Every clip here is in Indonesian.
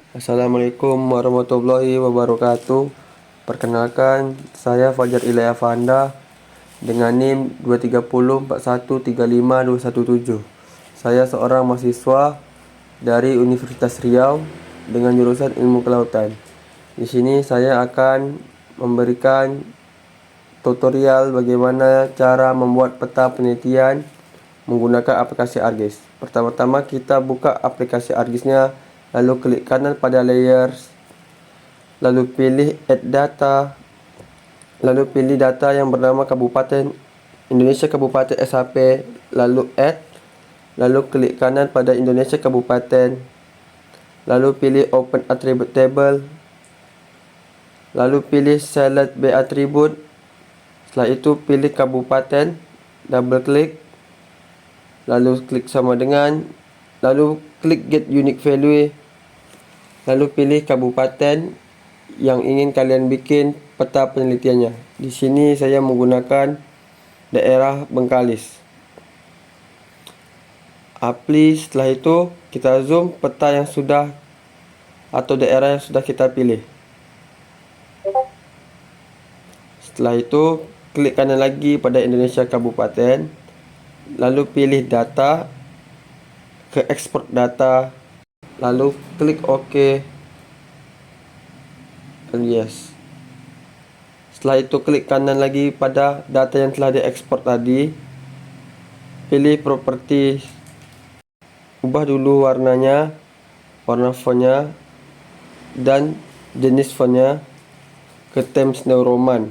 Assalamualaikum warahmatullahi wabarakatuh. Perkenalkan, saya Fajar Ilaya Fanda dengan NIM 230413517. Saya seorang mahasiswa dari Universitas Riau dengan jurusan Ilmu Kelautan. Di sini saya akan memberikan tutorial bagaimana cara membuat peta penelitian menggunakan aplikasi ArcGIS. Pertama-tama kita buka aplikasi ArcGIS-nya, lalu klik kanan pada layers, lalu pilih add data, lalu pilih data yang bernama Kabupaten Indonesia Kabupaten SHP, lalu add, lalu klik kanan pada Indonesia Kabupaten, lalu pilih open attribute table, lalu pilih select by attribute. Setelah itu pilih kabupaten, double klik, lalu klik sama dengan, lalu klik get unique value, lalu pilih kabupaten yang ingin kalian bikin peta penelitiannya. Di sini saya menggunakan daerah Bengkalis. Apply. Setelah itu kita zoom peta yang sudah atau daerah yang sudah kita pilih. Setelah itu klik kanan lagi pada Indonesia Kabupaten, lalu pilih data, ke export data, lalu klik OK dan yes. Setelah itu klik kanan lagi pada data yang telah diekspor tadi, pilih properti, ubah dulu warnanya, warna fontnya dan jenis fontnya ke Times New Roman,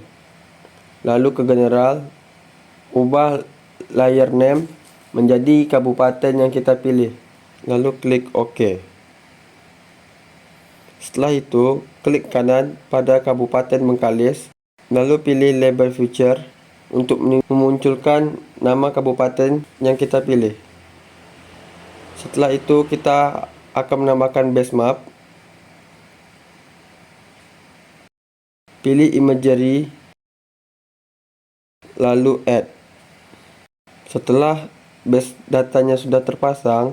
lalu ke general, ubah layer name menjadi kabupaten yang kita pilih, lalu klik OK. Setelah itu klik kanan pada Kabupaten Bengkalis, lalu pilih label feature untuk memunculkan nama kabupaten yang kita pilih. Setelah itu kita akan menambahkan base map, pilih imagery, lalu add. Setelah base datanya sudah terpasang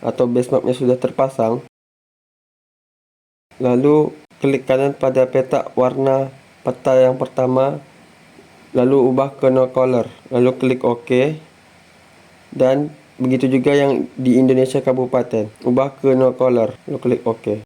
atau base mapnya sudah terpasang, lalu klik kanan pada peta warna peta yang pertama, lalu ubah ke no color, lalu klik OK. Dan begitu juga yang di Indonesia Kabupaten, ubah ke no color, lalu klik OK.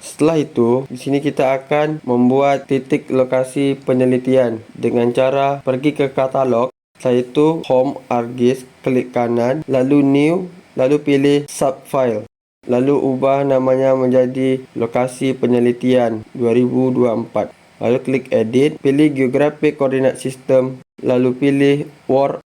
Setelah itu, di sini kita akan membuat titik lokasi penelitian dengan cara pergi ke katalog. Setelah itu home ArcGIS, klik kanan, lalu new, lalu pilih subfile, lalu ubah namanya menjadi lokasi penelitian 2024, lalu klik edit, pilih geographic coordinate system, lalu pilih world,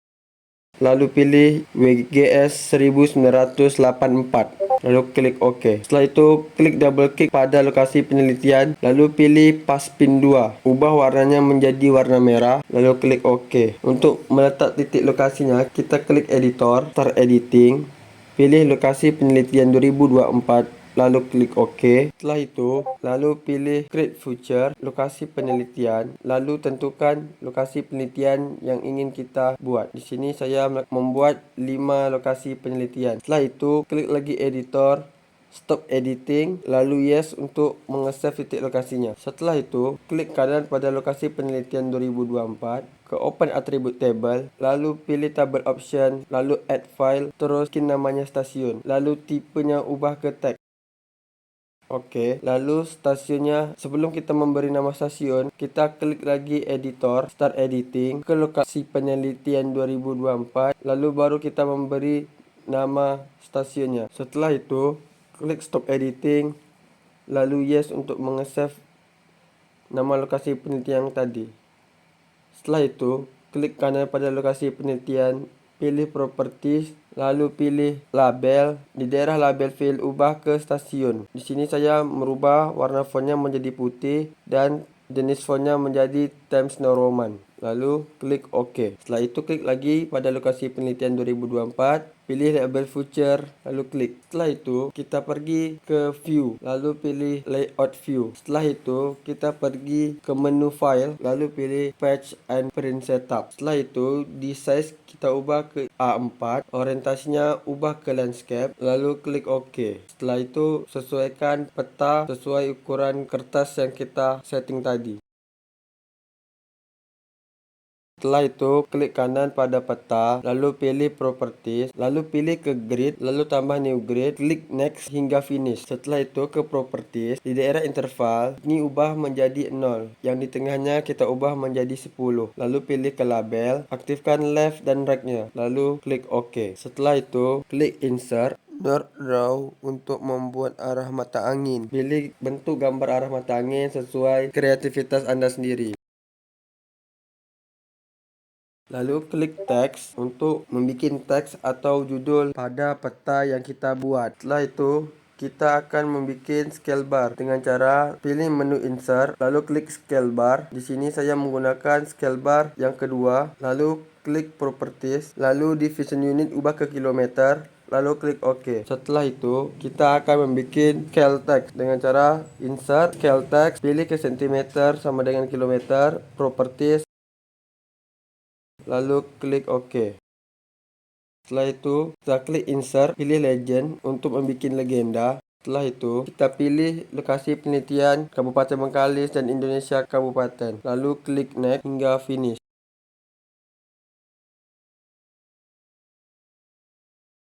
lalu pilih WGS 1984, lalu klik OK. Setelah itu klik double klik pada lokasi penelitian, lalu pilih paspin 2, ubah warnanya menjadi warna merah, lalu klik OK. Untuk meletak titik lokasinya, kita klik editor, start editing, pilih lokasi penelitian 2024, lalu klik OK. Setelah itu, lalu pilih create future, lokasi penelitian, lalu tentukan lokasi penelitian yang ingin kita buat. Di sini saya membuat 5 lokasi penelitian. Setelah itu, klik lagi editor, stop editing, lalu yes untuk mengesave titik lokasinya. Setelah itu, klik kanan pada lokasi penelitian 2024, ke open attribute table, lalu pilih tabel option, lalu add file, terus bikin namanya stasiun, lalu tipenya ubah ke tag. Oke, lalu stasiunnya, sebelum kita memberi nama stasiun, kita klik lagi editor, start editing, ke lokasi penelitian 2024, lalu baru kita memberi nama stasiunnya. Setelah itu, klik stop editing, lalu yes untuk mengesave nama lokasi penelitian tadi. Setelah itu, klik kanan pada lokasi penelitian, pilih properties, lalu pilih label. Di daerah label field ubah ke stasiun. Di sini saya merubah warna fontnya menjadi putih dan jenis fontnya menjadi Times New Roman. lalu klik OK. Setelah itu klik lagi pada lokasi penelitian 2024, pilih label future, lalu klik. Setelah itu kita pergi ke view, lalu pilih layout view. Setelah itu kita pergi ke menu file, lalu pilih patch and print setup. Setelah itu di size kita ubah ke A4, orientasinya ubah ke landscape, lalu klik OK. Setelah itu sesuaikan peta sesuai ukuran kertas yang kita setting tadi. Setelah itu, klik kanan pada peta, lalu pilih properties, lalu pilih ke grid, lalu tambah new grid, klik next hingga finish. Setelah itu ke properties, di daerah interval, ini ubah menjadi 0. Yang di tengahnya kita ubah menjadi 10. Lalu pilih ke label, aktifkan left dan right-nya, lalu klik OK. Setelah itu, klik insert. North Draw untuk membuat arah mata angin. Pilih bentuk gambar arah mata angin sesuai kreativitas Anda sendiri. Lalu klik teks untuk membuat teks atau judul pada peta yang kita buat. Setelah itu, kita akan membuat scale bar dengan cara pilih menu insert, lalu klik scale bar. Di sini saya menggunakan scale bar yang kedua, lalu klik properties, lalu division unit ubah ke kilometer, lalu klik OK. Setelah itu, kita akan membuat scale text dengan cara insert, scale text, pilih ke centimeter sama dengan kilometer, properties, lalu klik OK. Setelah itu, kita klik insert, pilih legend untuk membuat legenda. Setelah itu, kita pilih lokasi penelitian Kabupaten Bengkalis dan Indonesia Kabupaten. Lalu klik next hingga finish.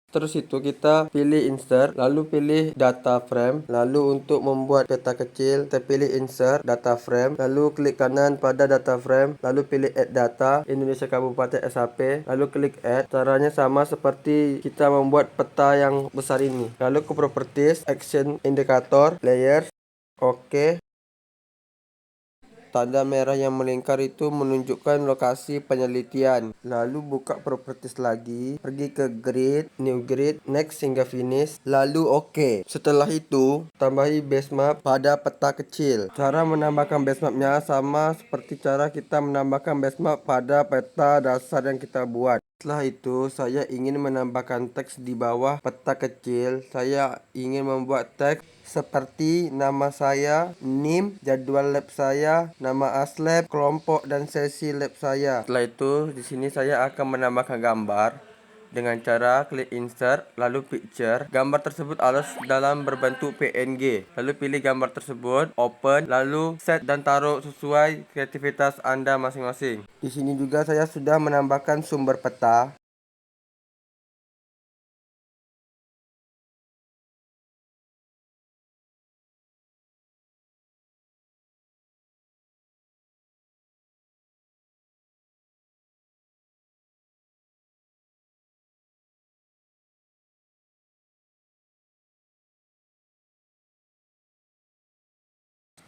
Terus itu kita pilih insert, lalu pilih data frame, lalu untuk membuat peta kecil, kita pilih insert, data frame, lalu klik kanan pada data frame, lalu pilih add data, Indonesia Kabupaten SHP, lalu klik add. Caranya sama seperti kita membuat peta yang besar ini. Lalu ke properties, action indicator, layers, oke. Tanda merah yang melingkar itu menunjukkan lokasi penelitian. Lalu buka properties lagi, pergi ke grid, new grid, next hingga finish, lalu OK. Setelah itu, tambahi base map pada peta kecil. Cara menambahkan base mapnya sama seperti cara kita menambahkan base map pada peta dasar yang kita buat. Setelah itu, saya ingin menambahkan teks di bawah peta kecil. Saya ingin membuat teks seperti nama saya, NIM, jadwal lab saya, nama aslab, kelompok dan sesi lab saya. Setelah itu, di sini saya akan menambahkan gambar dengan cara klik insert, lalu picture. Gambar tersebut harus dalam berbentuk PNG. Lalu pilih gambar tersebut, open, lalu set dan taruh sesuai kreativitas Anda masing-masing. Di sini juga saya sudah menambahkan sumber peta.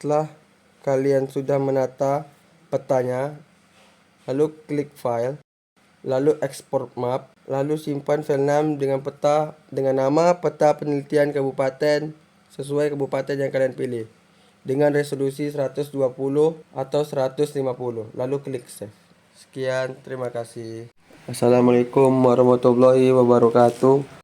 Setelah kalian sudah menata petanya, lalu klik file, lalu export map, lalu simpan file 6 dengan peta dengan nama peta penelitian kabupaten sesuai kabupaten yang kalian pilih dengan resolusi 120 atau 150, lalu klik save. Sekian, terima kasih. Assalamualaikum warahmatullahi wabarakatuh.